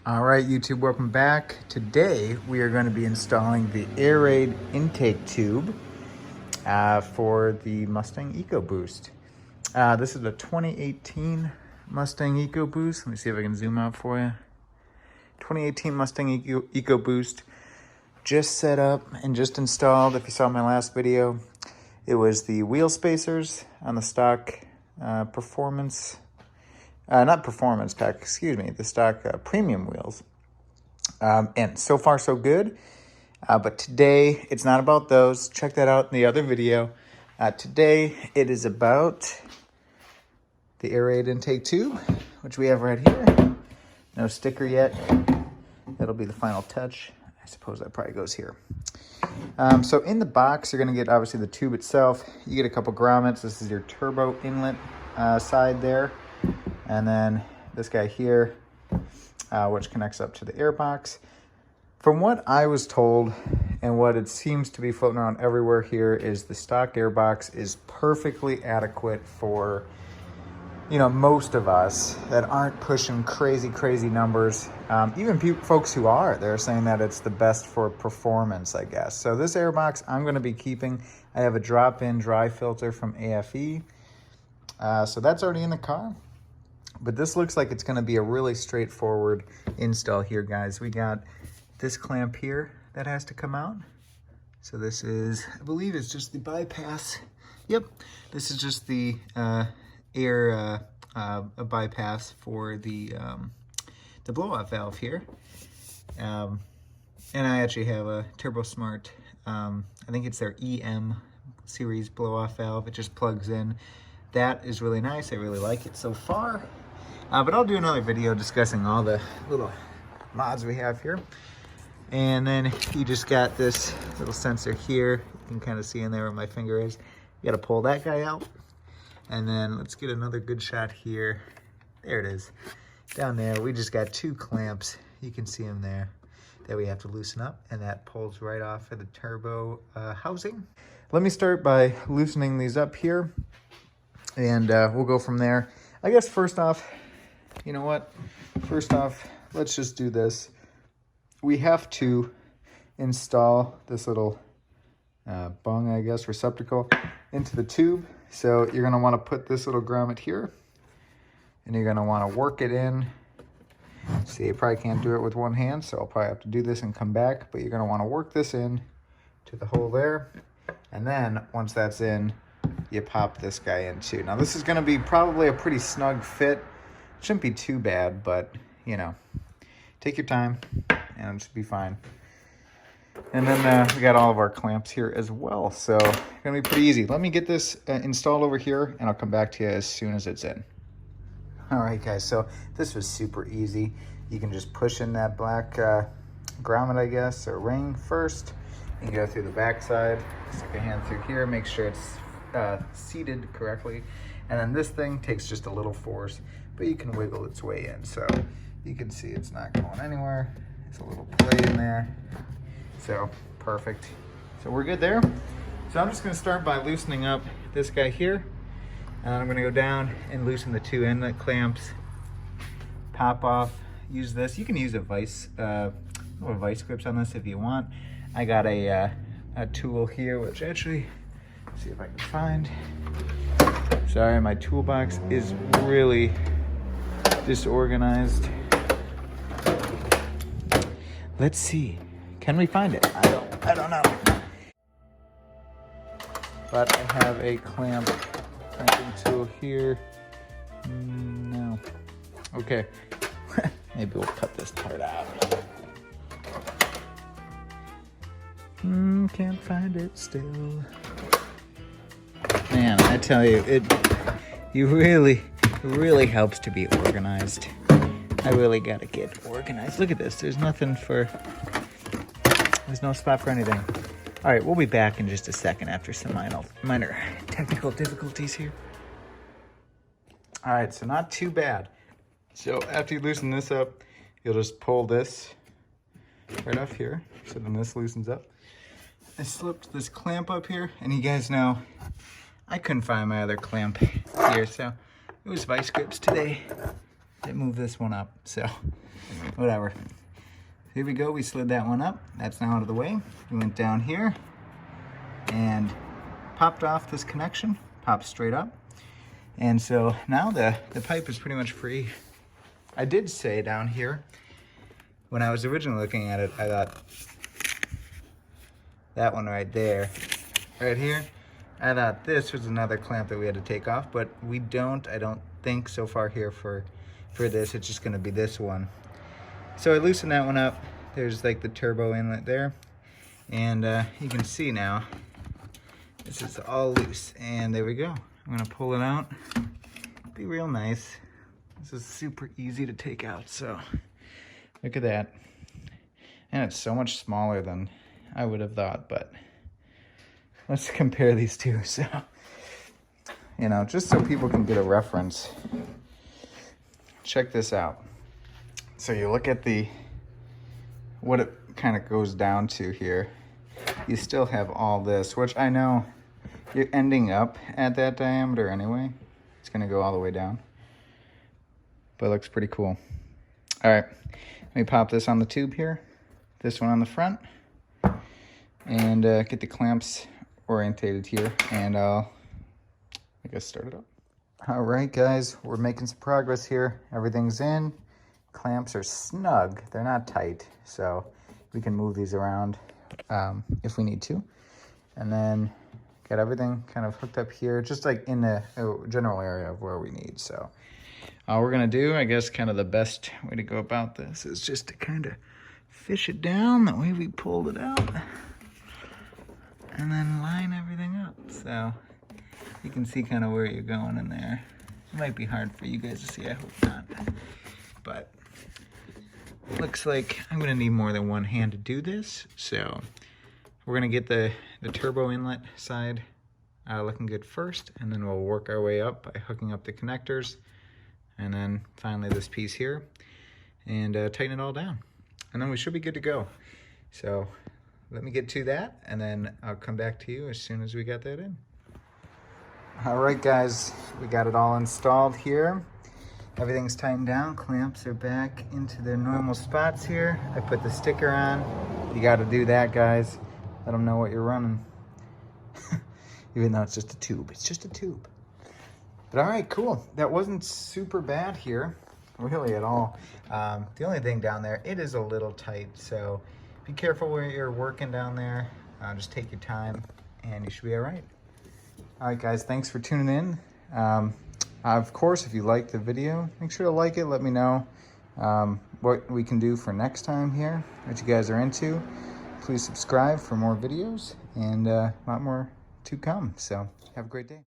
All right, YouTube, welcome back. Today, we are going to be installing the AIRAID Intake tube for the Mustang Ecoboost. This is a 2018 Mustang Ecoboost. Let me see if I can zoom out for you. 2018 Mustang Ecoboost, just set up and just installed. If you saw my last video, it was the wheel spacers on the stock performance, not performance pack, excuse me, the stock premium wheels. And so far so good. But today, it's not about those. Check that out in the other video. Today, it is about the AIRAID Intake tube, which we have right here. No sticker yet. That'll be the final touch. I suppose that probably goes here. So in the box, you're going to get, obviously, the tube itself. You get a couple grommets. This is your turbo inlet side there. And then this guy here, which connects up to the air box. From what I was told, and what it seems to be floating around everywhere here, is the stock air box is perfectly adequate for, you know, most of us that aren't pushing crazy numbers. Even folks who are, they're saying that it's the best for performance, I guess. So this air box I'm going to be keeping. I have a drop-in dry filter from AFE. So that's already in the car. But this looks like it's going to be a really straightforward install here, guys. We got this clamp here that has to come out. So this is, I believe it's just the bypass. Yep, this is just the air bypass for the blow-off valve here. And I actually have a Turbo Smart, I think it's their EM series blow-off valve. It just plugs in. That is really nice. I really like it so far. But I'll do another video discussing all the little mods we have here. And then you just got this little sensor here. You can kind of see in there where my finger is. You got to pull that guy out. And then let's get another good shot here. There it is. Down there, we just got two clamps. You can see them there that we have to loosen up. And that pulls right off of the turbo housing. Let me start by loosening these up here. And we'll go from there. I guess first off, you know what? First off, let's just do this. We have to install this little bung, I guess, receptacle into the tube. So you're going to want to put this little grommet here. And you're going to want to work it in. See, you probably can't do it with one hand, so I'll probably have to do this and come back. But you're going to want to work this in to the hole there. And then, once that's in, you pop this guy in too. Now this is going to be probably a pretty snug fit. Shouldn't be too bad, but you know, take your time and it should be fine. And then we got all of our clamps here as well, so it's going to be pretty easy. Let me get this installed over here and I'll come back to you as soon as it's in. All right guys, so this was super easy. You can just push in that black grommet, I guess, or ring first. You go through the back side, stick a hand through here, make sure it's seated correctly, and then this thing takes just a little force, but you can wiggle its way in, so you can see it's not going anywhere. It's a little play in there, so perfect. So we're good there. So I'm just going to start by loosening up this guy here, and I'm going to go down and loosen the two inlet clamps, pop off, use this. You can use a vice grips on this if you want. I got a tool here, which actually, see if I can find. Sorry, my toolbox is really disorganized. Let's see. Can we find it? I don't know. But I have a clamping tool here. No. Okay. Maybe we'll cut this part out. Can't find it still. Man, I tell you, it really helps to be organized. I really gotta get organized. Look at this. There's no spot for anything. All right, we'll be back in just a second after some minor technical difficulties here. All right, so not too bad. So after you loosen this up, you'll just pull this right off here. So then this loosens up. I slipped this clamp up here, and you guys know I couldn't find my other clamp here, so it was vice grips today. Didn't move this one up, so whatever. Here we go, we slid that one up. That's now out of the way. We went down here and popped off this connection, popped straight up. And so now the pipe is pretty much free. I did say down here, when I was originally looking at it, I thought that one right there, right here, I thought this was another clamp that we had to take off, but we don't, I don't think so far here for this. It's just gonna be this one. So I loosened that one up. There's like the turbo inlet there. And you can see now, this is all loose. And there we go. I'm gonna pull it out. Be real nice. This is super easy to take out, so look at that. And it's so much smaller than I would have thought, but let's compare these two. So, you know, just so people can get a reference, check this out. So you look at what it kind of goes down to here. You still have all this, which I know you're ending up at that diameter anyway. It's gonna go all the way down, but it looks pretty cool. All right, let me pop this on the tube here, this one on the front, and get the clamps orientated here, and I'll, I guess, start it up. All right, guys, we're making some progress here. Everything's in. Clamps are snug. They're not tight, so we can move these around if we need to. And then got everything kind of hooked up here, just like in the general area of where we need. So all we're gonna do, I guess kind of the best way to go about this is just to kind of fish it down the way we pulled it out, and then line everything up. So you can see kind of where you're going in there. It might be hard for you guys to see, I hope not. But looks like I'm gonna need more than one hand to do this. So we're gonna get the turbo inlet side looking good first, and then we'll work our way up by hooking up the connectors, and then finally this piece here, and tighten it all down. And then we should be good to go. So let me get to that, and then I'll come back to you as soon as we got that in. All right, guys, we got it all installed here. Everything's tightened down. Clamps are back into their normal spots here. I put the sticker on. You got to do that, guys. Let them know what you're running. Even though it's just a tube. It's just a tube. But all right, cool. That wasn't super bad here, really at all. The only thing down there, it is a little tight, so be careful where you're working down there. Just take your time, and you should be all right. All right, guys, thanks for tuning in. Of course, if you liked the video, make sure to like it. Let me know what we can do for next time here, what you guys are into. Please subscribe for more videos, and a lot more to come. So have a great day.